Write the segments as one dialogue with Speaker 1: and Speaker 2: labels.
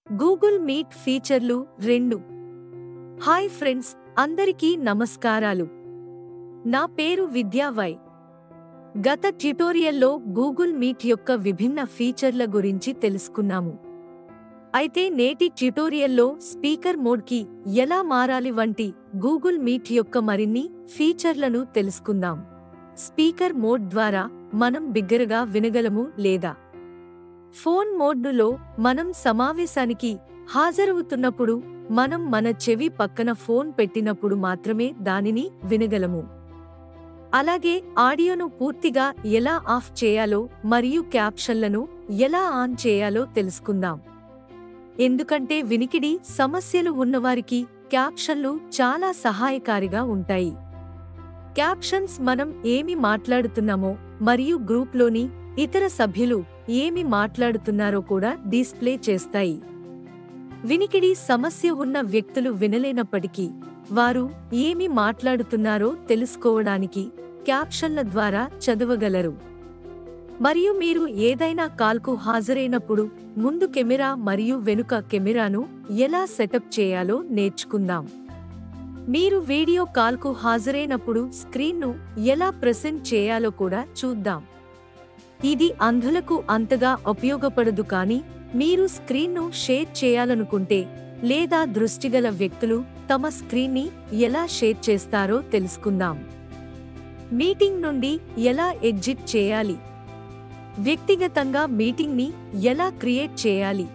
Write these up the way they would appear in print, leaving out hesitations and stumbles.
Speaker 1: Google meet ఫీచర్లు 2. Hi friends, అందరికీ నమస్కారాలు. నా పేరు విద్యా వై. గత ట్యుటోరియల్లో గూగుల్ మీట్ యొక్క విభిన్న ఫీచర్ల గురించి తెలుసుకున్నాము. అయితే నేటి ట్యుటోరియల్లో స్పీకర్ మోడ్కి ఎలా మారాలి వంటి గూగుల్ మీట్ యొక్క మరిన్ని ఫీచర్లను తెలుసుకుందాం. స్పీకర్ మోడ్ ద్వారా మనం బిగ్గరగా వినగలము లేదా ఫోన్ మోడ్లో మనం సమావేశానికి హాజరవుతున్నప్పుడు మనం మన చెవి పక్కన ఫోన్ పెట్టినప్పుడు మాత్రమే దానిని వినగలము. అలాగే ఆడియోను పూర్తిగా ఎలా ఆఫ్ చేయాలో మరియు క్యాప్షన్లను ఎలా ఆన్ చేయాలో తెలుసుకుందాం. ఎందుకంటే వినికిడి సమస్యలు ఉన్నవారికి క్యాప్షన్లు చాలా సహాయకారిగా ఉంటాయి. క్యాప్షన్స్ మనం ఏమి మాట్లాడుతున్నామో మరియు గ్రూప్లోని ఇతర సభ్యులు ఏమి మాట్లాడుతున్నారో కూడా డిస్ప్లే చేస్తాయి. వినికిడి సమస్య ఉన్న వ్యక్తులు వినలేనప్పటికీ వారు ఏమి మాట్లాడుతున్నారో తెలుసుకోవడానికి క్యాప్షన్ల ద్వారా చదవగలరు. మరియు మీరు ఏదైనా కాల్కు హాజరైనప్పుడు ముందు కెమెరా మరియు వెనుక కెమెరాను ఎలా సెటప్ చేయాలో నేర్చుకుందాం. మీరు వీడియో కాల్కు హాజరైనప్పుడు స్క్రీన్ను ఎలా ప్రెజెంట్ చేయాలో కూడా చూద్దాం. ఇది అంధులకు అంతగా ఉపయోగపడదు, కానీ మీరు స్క్రీన్ను షేర్ చేయాలనుకుంటే లేదా దృష్టిగల వ్యక్తులు తమ స్క్రీన్ని ఎలా షేర్ చేస్తారో తెలుసుకుందాం. మీటింగ్ నుండి ఎలా ఎగ్జిట్ చేయాలి, వ్యక్తిగతంగా మీటింగ్ని ఎలా క్రియేట్ చేయాలి,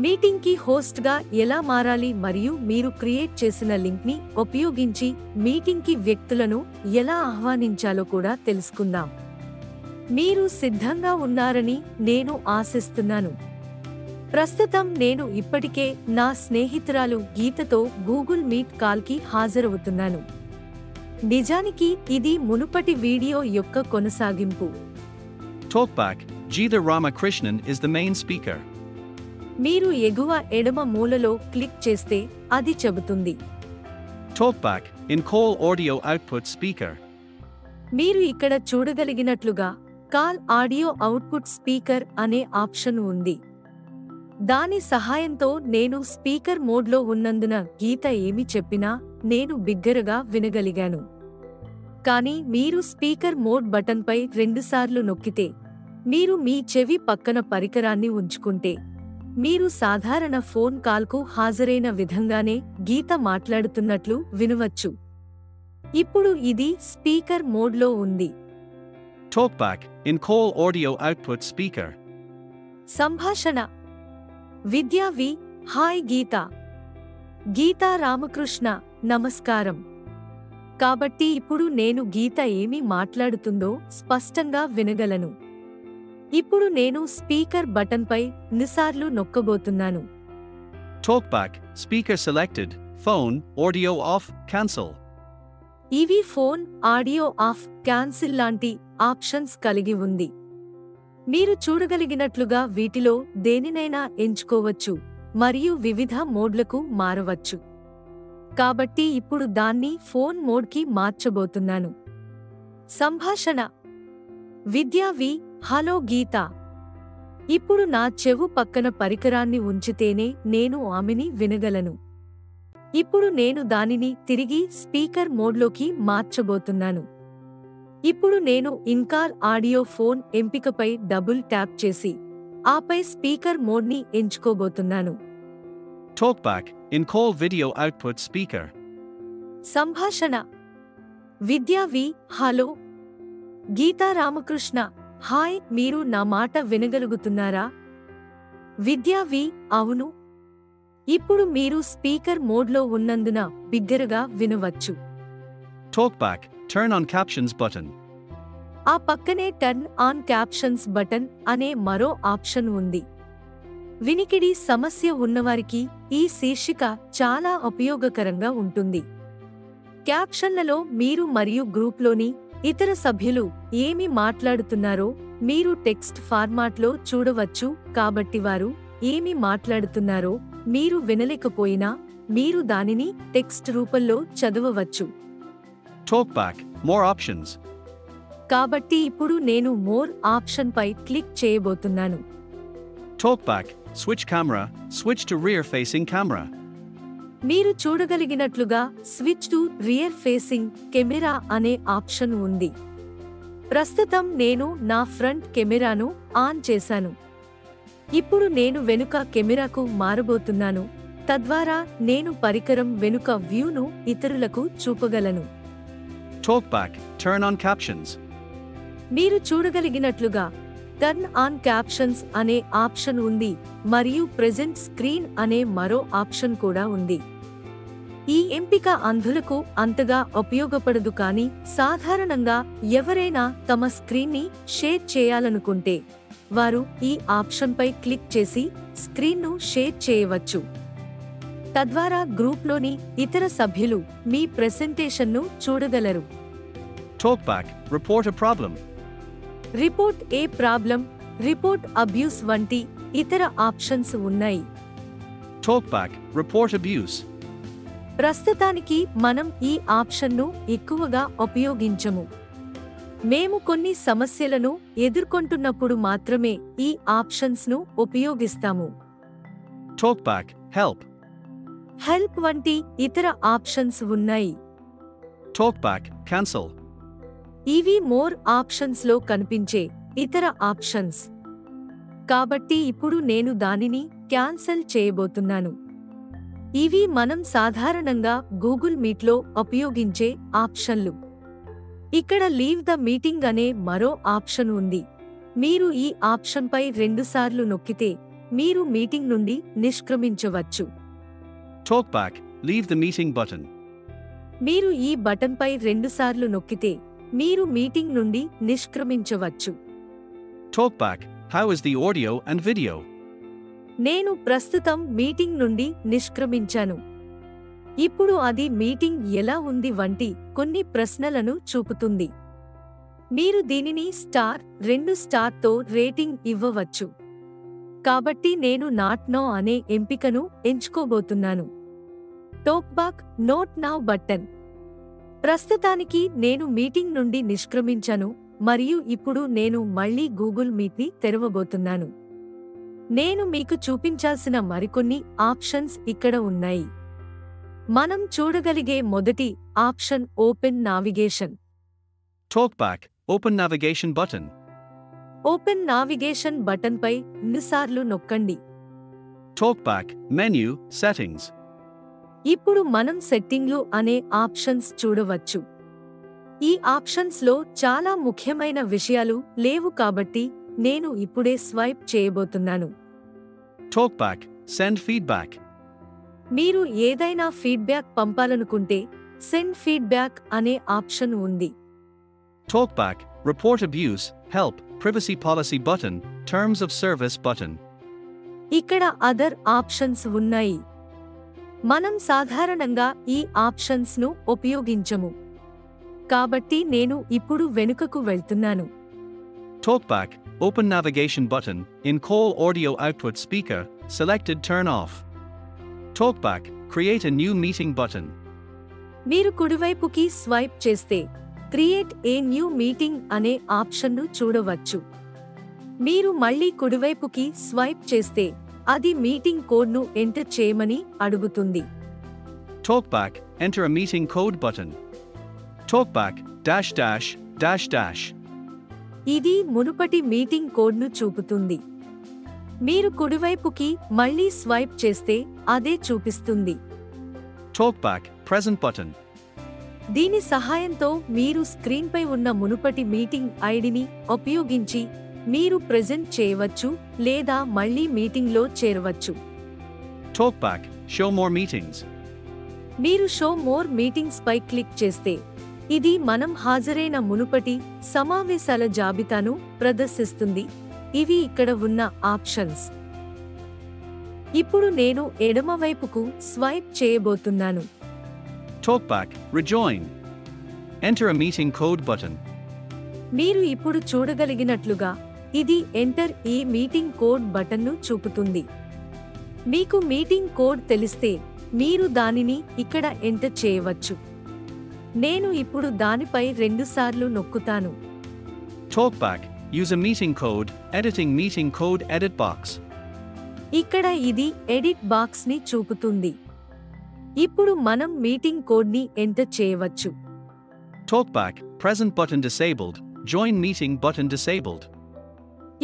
Speaker 1: మీటింగ్కి హోస్ట్గా ఎలా మారాలి మరియు మీరు క్రియేట్ చేసిన లింక్ని ఉపయోగించి మీటింగ్కి వ్యక్తులను ఎలా ఆహ్వానించాలో కూడా తెలుసుకుందాం. మీరు సిద్ధంగా ఉన్నారని నేను ఆశిస్తున్నాను. ప్రస్తుతం నేను ఇప్పటికే నా స్నేహితురాలు గీతతో గూగుల్ మీట్ కాల్కి హాజరవుతున్నాను. నిజానికి ఇది మునుపటి వీడియో యొక్క కొనసాగింపు.
Speaker 2: Talkback, Geetha Ramakrishnan is the main speaker.
Speaker 1: మీరు ఎగువ ఎడమ మూలలో క్లిక్ చేస్తే అది చెబుతుంది.
Speaker 2: Talkback, in call audio output speaker.
Speaker 1: మీరు ఇక్కడ చూడగలిగినట్లుగా కాల్ ఆడియో అవుట్పుట్ స్పీకర్ అనే ఆప్షన్ ఉంది. దాని సహాయంతో నేను స్పీకర్ మోడ్లో ఉన్నందున గీత ఏమి చెప్పినా నేను బిగ్గరగా వినగలిగాను. కానీ మీరు స్పీకర్ మోడ్ బటన్పై 2 సార్లు నొక్కితే, మీరు మీ చెవి పక్కన పరికరాన్ని ఉంచుకుంటే, మీరు సాధారణ ఫోన్ కాల్కు హాజరైన విధంగానే గీత మాట్లాడుతున్నట్లు వినవచ్చు. ఇప్పుడు ఇది స్పీకర్ మోడ్లో ఉంది.
Speaker 2: Talkback, in call audio output speaker.
Speaker 1: సంభాషణ. విద్యా వి. హాయ్ గీత. గీతా రామకృష్ణ, నమస్కారం. కాబట్టి ఇప్పుడు నేను గీత ఏమి మాట్లాడుతుందో స్పష్టంగా వినగలను. ఇప్పుడు నేను స్పీకర్ బటన్పై నిసార్లు నొక్కబోతున్నాను.
Speaker 2: Talkback, speaker selected, phone, audio off, cancel.
Speaker 1: ఇవి ఫోన్, ఆడియో ఆఫ్, క్యాన్సిల్ లాంటి ఆప్షన్స్ కలిగి ఉంది. మీరు చూడగలిగినట్లుగా వీటిలో దేనినైనా ఎంచుకోవచ్చు మరియు వివిధ మోడ్లకు మారవచ్చు. కాబట్టి ఇప్పుడు దాన్ని ఫోన్ మోడ్కి మార్చబోతున్నాను. సంభాషణ. విద్యా వి. హలో గీత. ఇప్పుడు నా చెవు పక్కన పరికరాన్ని ఉంచితేనే నేను ఆమెని వినగలను. ఇప్పుడు నేను దానిని తిరిగి స్పీకర్ మోడ్లోకి మార్చబోతున్నాను. ఇప్పుడు నేను ఇన్కాల్ ఆడియో ఫోన్ ఎంపికపై డబుల్ ట్యాప్ చేసి ఆపై స్పీకర్ మోడ్ని ఎంచుకోబోతున్నాను.
Speaker 2: Talkback, in call video output speaker.
Speaker 1: సంభాషణ. Vidya V. Hello. Geetha Ramakrishna, hi. మీరు నా మాట వినగలుగుతున్నారా? విద్యా వి. అవును. ఇప్పుడు మీరు స్పీకర్ మోడ్లో ఉన్నందున బిగ్గరగా వినవచ్చు.
Speaker 2: Talkback, turn on captions button.
Speaker 1: ఆ పక్కనే టర్న్ ఆన్ క్యాప్షన్స్ బటన్ అనే మరో ఆప్షన్ ఉంది. వినికిడి సమస్య ఉన్నవారికి ఈ శీర్షిక చాలా ఉపయోగకరంగా ఉంటుంది. క్యాప్షన్లలో మీరు మరియు గ్రూప్లోని ఇతర సభ్యులు ఏమి మాట్లాడుతున్నారో మీరు టెక్స్ట్ ఫార్మాట్లో చూడవచ్చు. కాబట్టి వారు ఏమి మాట్లాడుతున్నారో మీరు వినలేకపోయినా మీరు దానిని టెక్స్ట్ రూపంలో చదవవచ్చు.
Speaker 2: Talkback, more options.
Speaker 1: కాబట్టి ఇప్పుడు నేను మోర్ ఆప్షన్పై క్లిక్ చేయబోతున్నాను.
Speaker 2: Talkback, switch camera, switch to rear-facing camera.
Speaker 1: మీరు చూడగలిగినట్లుగా switch to rear facing camera అనే ఆప్షన్ ఉంది. ప్రస్తుతం నేను నా ఫ్రంట్ కెమెరాను ఆన్ చేశాను. ఇప్పుడు నేను వెనుక కెమెరాకు మారబోతున్నాను, తద్వారా నేను పరికరం వెనుక వ్యూను ఇతరులకు చూపగలను.
Speaker 2: Talkback, turn on captions.
Speaker 1: మీరు చూడగలిగినట్లుగా టర్న్ ఆన్ క్యాప్షన్స్ అనే ఆప్షన్ ఉంది మరియు ప్రెజెంట్ స్క్రీన్ అనే మరో ఆప్షన్ కూడా ఉంది. ఈ ఎంపిక అంధులకు అంతగా ఉపయోగపడదు, కానీ సాధారణంగా ఎవరైనా తమ స్క్రీన్ని షేర్ చేయాలనుకుంటే వారు ఈ ఆప్షన్పై క్లిక్ చేసి స్క్రీన్ను షేర్ చేయవచ్చు. తద్వారా గ్రూప్లోని ఇతర సభ్యులు మీ ప్రెజెంటేషన్ను చూడగలరు.
Speaker 2: Talkback, report a problem.
Speaker 1: Report A problem, report abuse వంటి ఇతర ఆప్షన్స్ ఉన్నాయి.
Speaker 2: Talkback, report abuse.
Speaker 1: ప్రస్తుతానికి మనం ఈ ఆప్షన్ను ఎక్కువగా ఉపయోగించము. మేము కొన్ని సమస్యలను ఎదుర్కొంటున్నప్పుడు మాత్రమే ఈ ఆప్షన్స్ను ఉపయోగిస్తాము.
Speaker 2: Talkback, help.
Speaker 1: హెల్ప్ వంటి ఇతర ఆప్షన్స్ ఉన్నాయి.
Speaker 2: Talkback, cancel.
Speaker 1: ఇవి మోర్ ఆప్షన్స్లో కనిపించే ఇతర ఆప్షన్స్. కాబట్టి ఇప్పుడు నేను దానిని క్యాన్సల్ చేయబోతున్నాను. ఇవి మనం సాధారణంగా గూగుల్ మీట్లో ఉపయోగించే ఆప్షన్లు. ఇక్కడ లీవ్ ద మీటింగ్ అనే మరో ఆప్షన్ ఉంది. మీరు ఈ ఆప్షన్పై రెండుసార్లు నొక్కితే మీరు మీటింగ్ నుండి నిష్క్రమించవచ్చు.
Speaker 2: Talkback, leave the meeting button.
Speaker 1: మీరు ఈ బటన్పై రెండుసార్లు నొక్కితే మీరు మీటింగ్ నుండి నిష్క్రమించవచ్చు.
Speaker 2: Talkback, how is the audio and video?
Speaker 1: నేను ప్రస్తుతం మీటింగ్ నుండి నిష్క్రమించాను. ఇప్పుడు అది మీటింగ్ ఎలా ఉంది వంటి కొన్ని ప్రశ్నలను చూపుతుంది. మీరు దీనిని స్టార్ 2 స్టార్తో రేటింగ్ ఇవ్వవచ్చు. కాబట్టి నేను నాట్ నో అనే ఎంపికను ఎంచుకోబోతున్నాను. టాక్బాక్ నోట్ నౌ బటన్. ప్రస్తుతానికి నేను మీటింగ్ నుండి నిష్క్రమించాను మరియు ఇప్పుడు నేను మళ్ళీ గూగుల్ మీట్ని తెరవబోతున్నాను. నేను మీకు చూపించాల్సిన మరికొన్ని ఆప్షన్స్ ఇక్కడ ఉన్నాయి. మనం చూడగలిగే మొదటి option open navigation.
Speaker 2: Talkback, open navigation button.
Speaker 1: Open navigation బటన్పై 2 సార్లు నొక్కండి.
Speaker 2: Talkback, menu, settings.
Speaker 1: ఇప్పుడు మనం సెట్టింగ్లు అనే ఆప్షన్స్ చూడవచ్చు. ఈ ఆప్షన్స్లో చాలా ముఖ్యమైన విషయాలు లేవు, కాబట్టి నేను ఇప్పుడే స్వైప్ చేయబోతున్నాను.
Speaker 2: Talkback, send feedback.
Speaker 1: మీరు ఏదైనా ఫీడ్బ్యాక్ పంపాలనుకుంటే సెండ్ ఫీడ్బ్యాక్ అనే ఆప్షన్ ఉంది.
Speaker 2: Talkback, report abuse, help, privacy policy button, terms of service button.
Speaker 1: ఇక్కడ అదర్ ఆప్షన్స్ ఉన్నాయి. మనం సాధారణంగా ఈ ఆప్షన్స్ను ఉపయోగించము, కాబట్టి నేను ఇప్పుడు వెనుకకు వెళ్తున్నాను.
Speaker 2: Talkback, open navigation button, in call audio output speaker, selected turn off. Talkback, create a new meeting button.
Speaker 1: మీరు కుడివైపుకి స్వైప్ చేస్తే క్రియేట్ ఏ న్యూ మీటింగ్ అనే ఆప్షన్ను చూడవచ్చు. మీరు మళ్ళీ కుడివైపుకి స్వైప్ చేస్తే అది మీటింగ్ కోడ్ను ఎంటర్ చేయమని అడుగుతుంది.
Speaker 2: Talkback, enter a meeting code button. Talkback, dash dash, dash dash.
Speaker 1: ఇది మునుపటి మీటింగ్ కోడ్ను చూపుతుంది. మీరు కుడివైపుకి మళ్ళీ స్వైప్ చేస్తే అదే చూపిస్తుంది.
Speaker 2: Talkback, present button.
Speaker 1: దీని సహాయంతో మీరు స్క్రీన్పై ఉన్న మునుపటి మీటింగ్ ఐడిని ఉపయోగించి మీరు ప్రెజెంట్ చేయవచ్చు లేదా మళ్ళీ మీటింగ్లో చేరవచ్చు.
Speaker 2: Talkback, show more meetings.
Speaker 1: మీరు షో మోర్ మీటింగ్స్ పై క్లిక్ చేస్తే ఇది మనం హాజరైన మునుపటి సమావేశాల జాబితాను ప్రదర్శిస్తుంది. ఇవి ఇక్కడ ఉన్న ఆప్షన్స్. ఇప్పుడు నేను ఎడమవైపుకు స్వైప్ చేయబోతున్నాను.
Speaker 2: Talkback, rejoin. Enter a meeting code button.
Speaker 1: మీరు ఇప్పుడు చూడగలిగినట్లుగా ఇది ఎంటర్ ఈ మీటింగ్ కోడ్ బటన్ను చూపుతుంది. మీకు మీటింగ్ కోడ్ తెలిస్తే మీరు దానిని ఇక్కడ ఎంటర్ చేయవచ్చు. నేను ఇప్పుడు దానిపై 2 సార్లు నొక్కుతాను.
Speaker 2: Talkback, use a meeting code, editing meeting code edit box.
Speaker 1: ఇక్కడ ఇది ఎడిట్ బాక్స్ని చూపుతుంది. ఇప్పుడు మనం మీటింగ్ కోడ్ని ఎంటర్ చేయవచ్చు.
Speaker 2: Talkback, present button disabled, join meeting button disabled.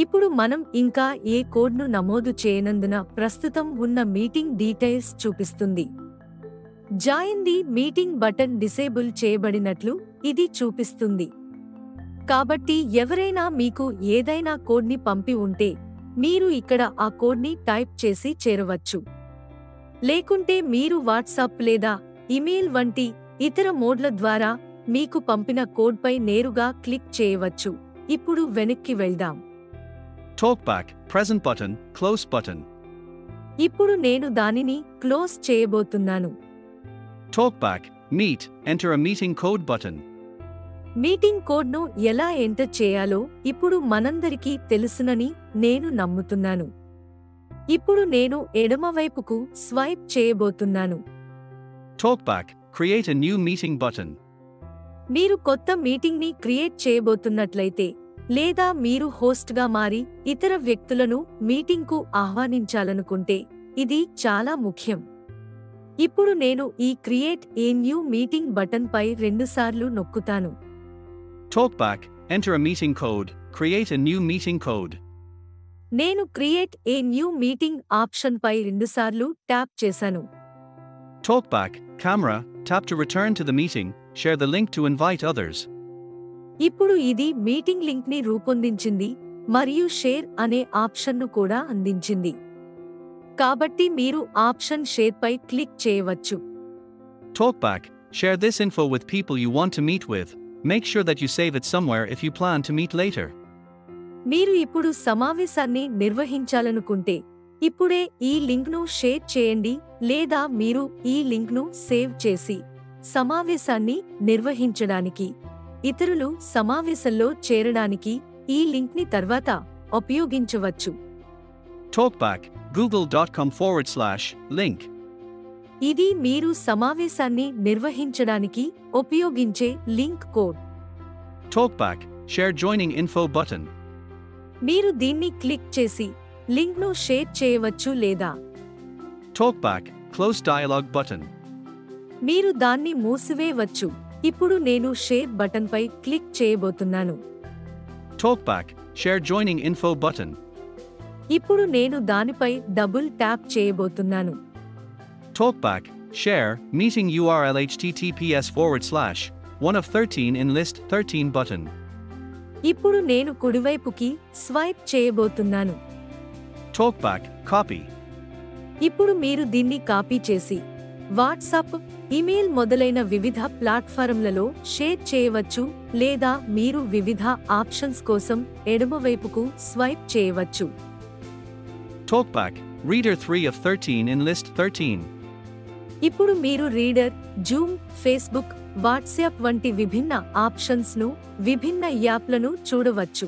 Speaker 1: ఇప్పుడు మనం ఇంకా ఏ కోడ్ను నమోదు చేయనందున ప్రస్తుతం ఉన్న మీటింగ్ డీటెయిల్స్ చూపిస్తుంది. Join the meeting button disable చేయబడినట్లు ఇది చూపిస్తుంది. కాబట్టి ఎవరైనా మీకు ఏదైనా కోడ్ని పంపి ఉంటే మీరు ఇక్కడ ఆ కోడ్ని టైప్ చేసి చేరవచ్చు. లేకుంటే మీరు వాట్సాప్ లేదా ఇమెయిల్ వంటి ఇతర మోడ్ల ద్వారా మీకు పంపిన కోడ్పై నేరుగా క్లిక్ చేయవచ్చు. ఇప్పుడు వెనక్కి వెళ్దాం.
Speaker 2: Talkback, present button, close button.
Speaker 1: ఇప్పుడు నేను దానిని క్లోజ్ చేయబోతున్నాను.
Speaker 2: Talkback, meet, enter a meeting code button.
Speaker 1: Meeting కోడ్ను ఎలా ఎంటర్ చేయాలో ఇప్పుడు మనందరికీ తెలుసునని నేను నమ్ముతున్నాను. ఇప్పుడు నేను ఎడమవైపుకు స్వైప్ చేయబోతున్నాను.
Speaker 2: Talkback, create a new meeting button.
Speaker 1: మీరు కొత్త మీటింగ్ని క్రియేట్ చేయబోతున్నట్లయితే లేదా మీరు హోస్ట్గా మారి ఇతర వ్యక్తులను మీటింగ్కు ఆహ్వానించాలనుకుంటే ఇది చాలా ముఖ్యం. ఇప్పుడు నేను ఈ క్రియేట్ ఏ న్యూ మీటింగ్ బటన్పై రెండుసార్లు నొక్కుతాను.
Speaker 2: Talkback, enter a meeting code, create a new meeting code.
Speaker 1: నేను క్రియేట్ ఏ న్యూ మీటింగ్ ఆప్షన్పై రెండుసార్లు ట్యాప్ చేశాను.
Speaker 2: Talkback, camera, tap to return to the meeting, share the link to invite others.
Speaker 1: ఇప్పుడు ఇది meeting లింక్ని రూపొందించింది మరియు షేర్ అనే ఆప్షన్ను కూడా అందించింది. కాబట్టి మీరు ఆప్షన్ షేర్పై క్లిక్ చేయవచ్చు.
Speaker 2: Talkback, share this info with people you want to meet with. Make sure that you save it somewhere if you plan to meet later.
Speaker 1: మీరు ఇప్పుడు సమావేశాన్ని నిర్వహించాలనుకుంటే ఇప్పుడే ఈ లింక్ను షేర్ చేయండి లేదా మీరు ఈ లింక్ను సేవ్ చేసి సమావేశాన్ని నిర్వహించడానికి ఇతరులు సమావేశంలో చేరడానికి ఈ లింక్ని తర్వాత ఉపయోగించవచ్చు.
Speaker 2: Talkback, google.com/link.
Speaker 1: ఇది మీరు సమావేశాన్ని నిర్వహించడానికి ఉపయోగించే link code.
Speaker 2: Talkback, share joining info button.
Speaker 1: మీరు దీన్ని క్లిక్ చేసి లింక్ను షేర్ చేయవచ్చు లేదా
Speaker 2: Talkback, close dialog button.
Speaker 1: మీరు దాన్ని మూసివేయవచ్చు. ఇప్పుడు నేను షేర్ బటన్పై క్లిక్ చేయబోతున్నాను.
Speaker 2: Talkback, share joining info button.
Speaker 1: ఇప్పుడు నేను దానిపై డబుల్ ట్యాప్ చేయబోతున్నాను.
Speaker 2: Talkback, share, meeting URL https:/1 of 13 in list 13 button.
Speaker 1: ఇప్పుడు నేను కుడివైపుకి స్వైప్ చేయబోతున్నాను.
Speaker 2: Talkback, copy.
Speaker 1: ఇప్పుడు మీరు దీన్ని కాపీ చేసి వాట్సాప్, ఇమెయిల్ మొదలైన వివిధ ప్లాట్ఫారంలలో షేర్ చేయవచ్చు లేదా మీరు వివిధ ఆప్షన్స్ కోసం ఎడమవైపుకు స్వైప్ చేయవచ్చు.
Speaker 2: Talkback, reader 3 of 13 in list 13.
Speaker 1: ఇప్పుడు మీరు రీడర్, జూమ్, ఫేస్బుక్, వాట్సాప్ వంటి విభిన్న ఆప్షన్స్ను, విభిన్న యాప్లను చూడవచ్చు.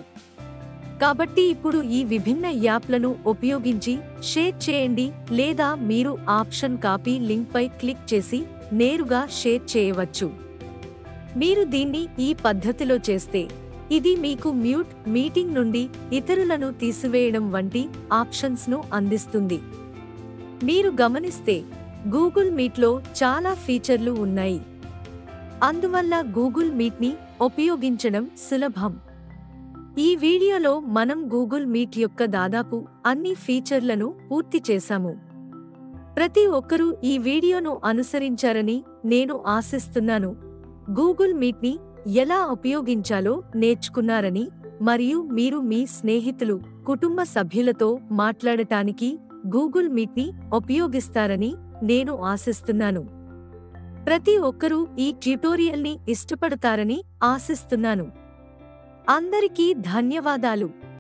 Speaker 1: కాబట్టి ఇప్పుడు ఈ విభిన్న యాప్లను ఉపయోగించి షేర్ చేయండి లేదా మీరు ఆప్షన్ కాపీ లింక్పై క్లిక్ చేసి నేరుగా షేర్ చేయవచ్చు. మీరు దీన్ని ఈ పద్ధతిలో చేస్తే ఇది మీకు మ్యూట్, మీటింగ్ నుండి ఇతరులను తీసివేయడం వంటి ఆప్షన్స్ను అందిస్తుంది. మీరు గమనిస్తే గూగుల్ మీట్లో చాలా ఫీచర్లు ఉన్నాయి. అందువల్ల గూగుల్ మీట్ని ఉపయోగించడం సులభం. ఈ వీడియోలో మనం గూగుల్ మీట్ యొక్క దాదాపు అన్ని ఫీచర్లను పూర్తి చేశాము. ప్రతి ఒక్కరూ ఈ వీడియోను అనుసరించారని నేను ఆశిస్తున్నాను. గూగుల్ మీట్ని ఎలా ఉపయోగించాలో నేర్చుకున్నారని మరియు మీరు మీ స్నేహితులు, కుటుంబ సభ్యులతో మాట్లాడటానికి గూగుల్ మీట్ని ఉపయోగిస్తారని నేను ఆశిస్తున్నాను. ప్రతి ఒక్కరూ ఈ ట్యుటోరియల్ని ఇష్టపడతారని ఆశిస్తున్నాను. అందరికీ ధన్యవాదాలు.